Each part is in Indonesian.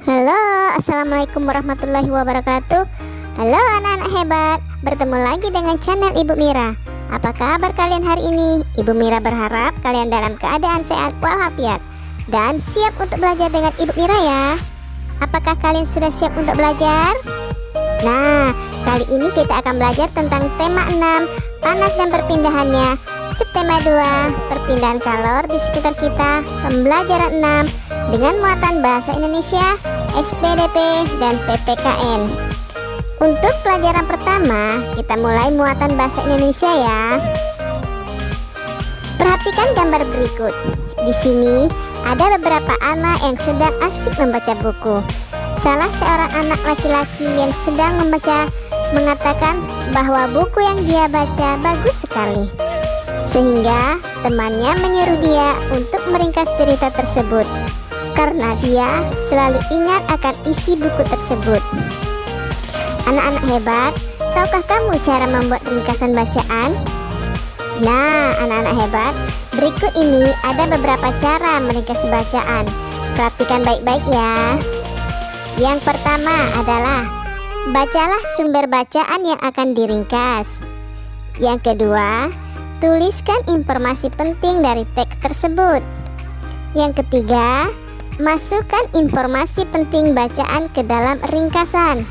Halo, assalamualaikum warahmatullahi wabarakatuh. Halo anak-anak hebat, bertemu lagi dengan channel Ibu Mira. Apa kabar kalian hari ini? Ibu Mira berharap kalian dalam keadaan sehat walafiat dan siap untuk belajar dengan Ibu Mira ya. Apakah kalian sudah siap untuk belajar? Nah, kali ini kita akan belajar tentang tema 6, panas dan perpindahannya. Subtema 2, perpindahan kalor di sekitar kita. Pembelajaran 6 dengan muatan bahasa Indonesia, SPDP, dan PPKN. Untuk pelajaran pertama, kita mulai muatan bahasa Indonesia ya. Perhatikan gambar berikut. Di sini ada beberapa anak yang sedang asik membaca buku. Salah seorang anak laki-laki yang sedang membaca mengatakan bahwa buku yang dia baca bagus sekali, sehingga temannya menyuruh dia untuk meringkas cerita tersebut karena dia selalu ingat akan isi buku tersebut. Anak-anak hebat, tahukah kamu cara membuat ringkasan bacaan? Nah, anak-anak hebat, berikut ini ada beberapa cara meringkas bacaan. Perhatikan baik-baik ya. Yang pertama adalah bacalah sumber bacaan yang akan diringkas. Yang kedua, tuliskan informasi penting dari teks tersebut. Yang ketiga, masukkan informasi penting bacaan ke dalam ringkasan.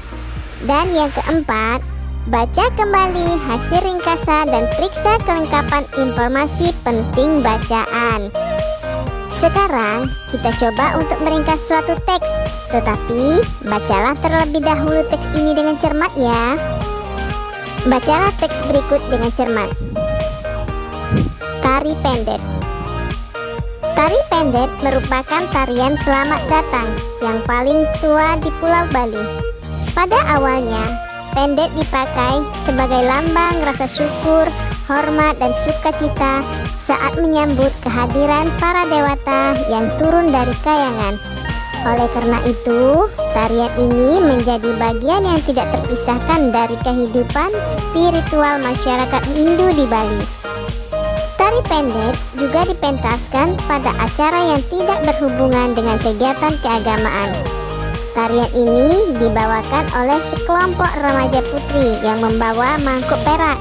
Dan yang keempat, baca kembali hasil ringkasan dan periksa kelengkapan informasi penting bacaan. Sekarang kita coba untuk meringkas suatu teks, tetapi bacalah terlebih dahulu teks ini dengan cermat ya. Bacalah teks berikut dengan cermat. Tari Pendet. Tari Pendet merupakan tarian selamat datang yang paling tua di Pulau Bali. Pada awalnya, pendet dipakai sebagai lambang rasa syukur, hormat, dan sukacita saat menyambut kehadiran para dewata yang turun dari kayangan. Oleh karena itu, tarian ini menjadi bagian yang tidak terpisahkan dari kehidupan spiritual masyarakat Hindu di Bali. Tari pendet juga dipentaskan pada acara yang tidak berhubungan dengan kegiatan keagamaan. Tarian ini dibawakan oleh sekelompok remaja putri yang membawa mangkuk perak.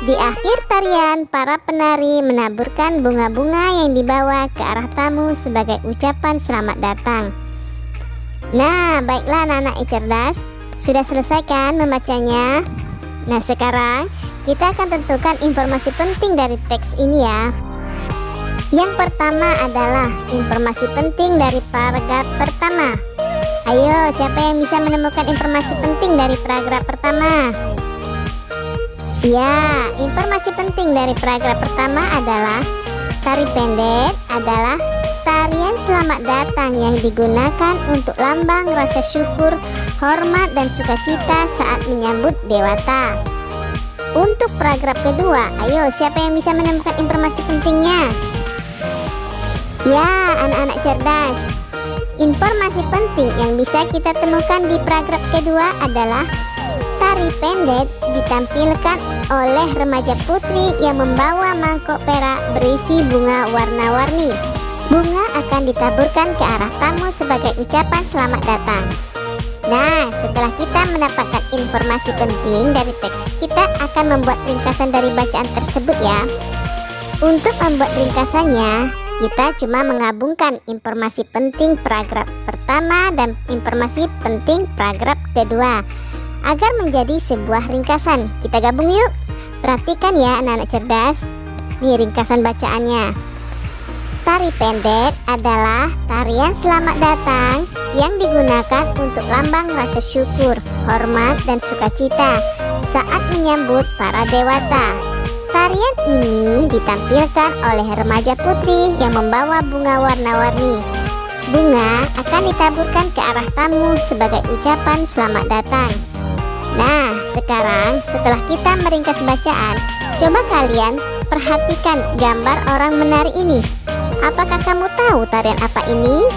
Di akhir tarian, para penari menaburkan bunga-bunga yang dibawa ke arah tamu sebagai ucapan selamat datang. Nah, baiklah anak-anak cerdas, sudah selesai kan membacanya? Nah, sekarang kita akan tentukan informasi penting dari teks ini ya. Yang pertama adalah informasi penting dari paragraf pertama. Ayo, siapa yang bisa menemukan informasi penting dari paragraf pertama? Ya, informasi penting dari paragraf pertama adalah tari pendet adalah tarian selamat datang yang digunakan untuk lambang rasa syukur, hormat, dan sukacita saat menyambut dewata. Untuk paragraf kedua, ayo siapa yang bisa menemukan informasi pentingnya? Ya, anak-anak cerdas. Informasi penting yang bisa kita temukan di paragraf kedua adalah tari pendet ditampilkan oleh remaja putri yang membawa mangkok perak berisi bunga warna-warni. Bunga akan ditaburkan ke arah tamu sebagai ucapan selamat datang. Nah, setelah kita mendapatkan informasi penting dari teks, kita akan membuat ringkasan dari bacaan tersebut ya. Untuk membuat ringkasannya, kita cuma menggabungkan informasi penting paragraf pertama dan informasi penting paragraf kedua agar menjadi sebuah ringkasan. Kita gabung yuk. Perhatikan ya anak-anak cerdas. Nih ringkasan bacaannya. Tari pendet adalah tarian selamat datang yang digunakan untuk lambang rasa syukur, hormat, dan sukacita saat menyambut para dewata. Tarian ini ditampilkan oleh remaja putri yang membawa bunga warna-warni. Bunga akan ditaburkan ke arah tamu sebagai ucapan selamat datang. Nah, sekarang setelah kita meringkas bacaan, coba kalian perhatikan gambar orang menari ini. Apakah kamu tahu tarian apa ini?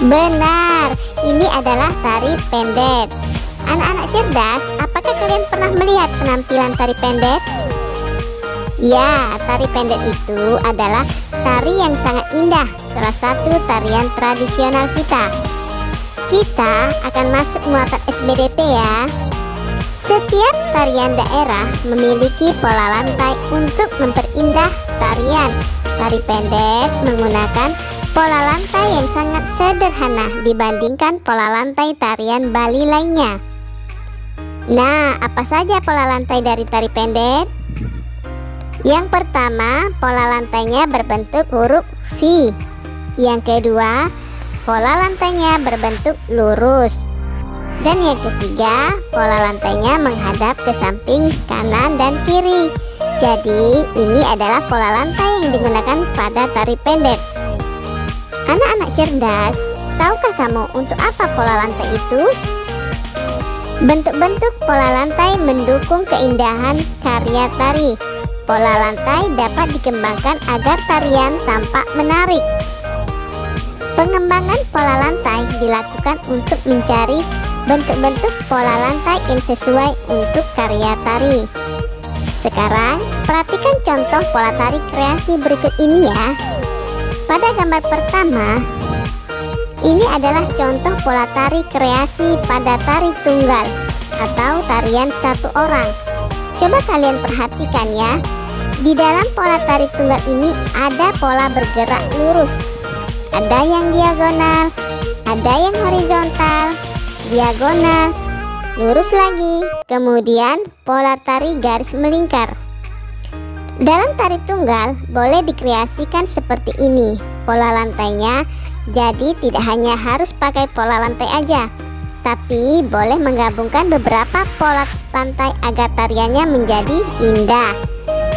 Benar, ini adalah tari pendet. Anak-anak cerdas, apakah kalian pernah melihat penampilan tari pendet? Ya, tari pendet itu adalah tari yang sangat indah, salah satu tarian tradisional kita. Kita akan masuk muatan SBDP ya. Setiap tarian daerah memiliki pola lantai untuk memperindah tarian. Tari pendek menggunakan pola lantai yang sangat sederhana dibandingkan pola lantai tarian Bali lainnya. Nah, apa saja pola lantai dari tari pendek? Yang pertama, pola lantainya berbentuk huruf V. Yang kedua, pola lantainya berbentuk lurus. Dan yang ketiga, pola lantainya menghadap ke samping kanan dan kiri. Jadi ini adalah pola lantai yang digunakan pada tari pendek. Anak-anak cerdas, tahukah kamu untuk apa pola lantai itu? Bentuk-bentuk pola lantai mendukung keindahan karya tari. Pola lantai dapat dikembangkan agar tarian tampak menarik. Pengembangan pola lantai dilakukan untuk mencari bentuk-bentuk pola lantai yang sesuai untuk karya tari. Sekarang, perhatikan contoh pola tari kreasi berikut ini ya. Pada gambar pertama, ini adalah contoh pola tari kreasi pada tari tunggal atau tarian satu orang. Coba kalian perhatikan ya. Di dalam pola tari tunggal ini ada pola bergerak lurus. Ada yang diagonal, ada yang horizontal, diagonal, lurus lagi, kemudian pola tari garis melingkar. Dalam tari tunggal boleh dikreasikan seperti ini pola lantainya, jadi tidak hanya harus pakai pola lantai aja, tapi boleh menggabungkan beberapa pola lantai agar tariannya menjadi indah.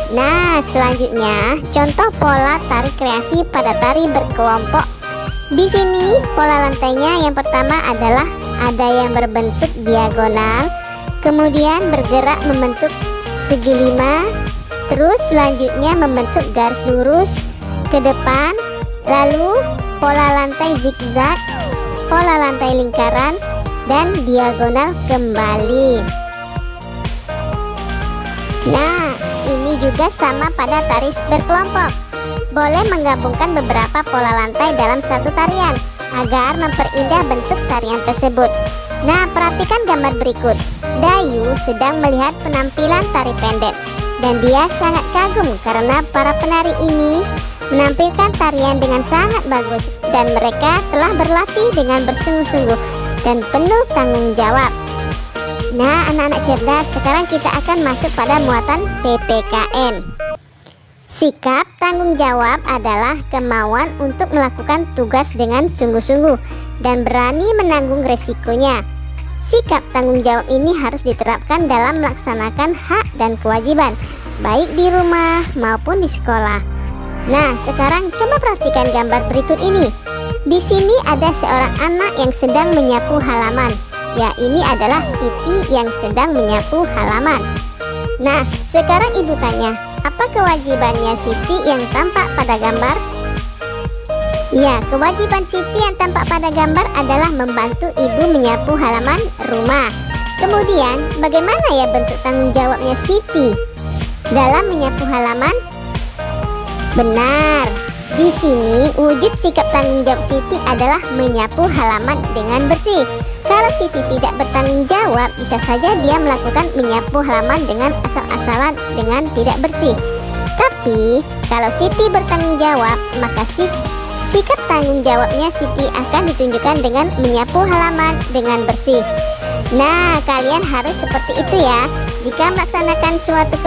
Nah, selanjutnya contoh pola tari kreasi pada tari berkelompok. Di sini pola lantainya yang pertama adalah ada yang berbentuk diagonal, kemudian bergerak membentuk segi 5, terus selanjutnya membentuk garis lurus ke depan, lalu pola lantai zigzag, pola lantai lingkaran, dan diagonal kembali. Nah, ini juga sama pada tari berkelompok. Boleh menggabungkan beberapa pola lantai dalam satu tarian agar memperindah bentuk tarian tersebut. Nah, perhatikan gambar berikut. Dayu sedang melihat penampilan tari pendek dan dia sangat kagum karena para penari ini menampilkan tarian dengan sangat bagus dan mereka telah berlatih dengan bersungguh-sungguh dan penuh tanggung jawab. Nah, anak-anak cerdas, sekarang kita akan masuk pada muatan PPKN. Sikap tanggung jawab adalah kemauan untuk melakukan tugas dengan sungguh-sungguh dan berani menanggung resikonya. Sikap tanggung jawab ini harus diterapkan dalam melaksanakan hak dan kewajiban, baik di rumah maupun di sekolah. Nah, sekarang coba perhatikan gambar berikut ini. Di sini ada seorang anak yang sedang menyapu halaman. Ya, ini adalah Siti yang sedang menyapu halaman. Nah, sekarang ibu tanya, apa kewajibannya Siti yang tampak pada gambar? Ya, kewajiban Siti yang tampak pada gambar adalah membantu ibu menyapu halaman rumah. Kemudian, bagaimana ya bentuk tanggung jawabnya Siti dalam menyapu halaman? Benar, di sini wujud sikap tanggung jawab Siti adalah menyapu halaman dengan bersih. Kalau Siti tidak bertanggung jawab, bisa saja dia melakukan menyapu halaman dengan asal-asalan dengan tidak bersih. Tapi kalau Siti bertanggung jawab, maka sikap tanggung jawabnya Siti akan ditunjukkan dengan menyapu halaman dengan bersih. Nah, kalian harus seperti itu ya. Jika melaksanakan suatu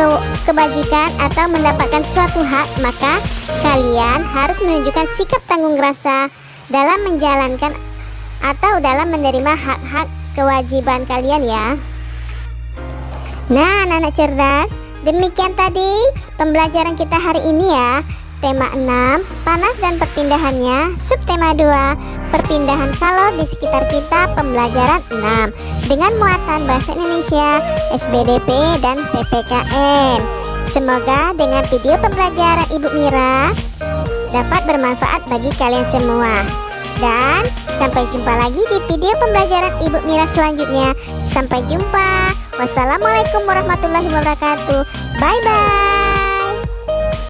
kebajikan atau mendapatkan suatu hak, maka kalian harus menunjukkan sikap tanggung rasa dalam menjalankan atau dalam menerima hak-hak kewajiban kalian ya. Nah, anak-anak cerdas, demikian tadi pembelajaran kita hari ini ya. Tema 6, panas dan perpindahannya. Subtema 2, perpindahan kalor di sekitar kita, pembelajaran 6 dengan muatan bahasa Indonesia, SBDP dan PPKN. Semoga dengan video pembelajaran Ibu Mira dapat bermanfaat bagi kalian semua. Dan sampai jumpa lagi di video pembelajaran Ibu Mira selanjutnya. Sampai jumpa. Wassalamualaikum warahmatullahi wabarakatuh. Bye bye.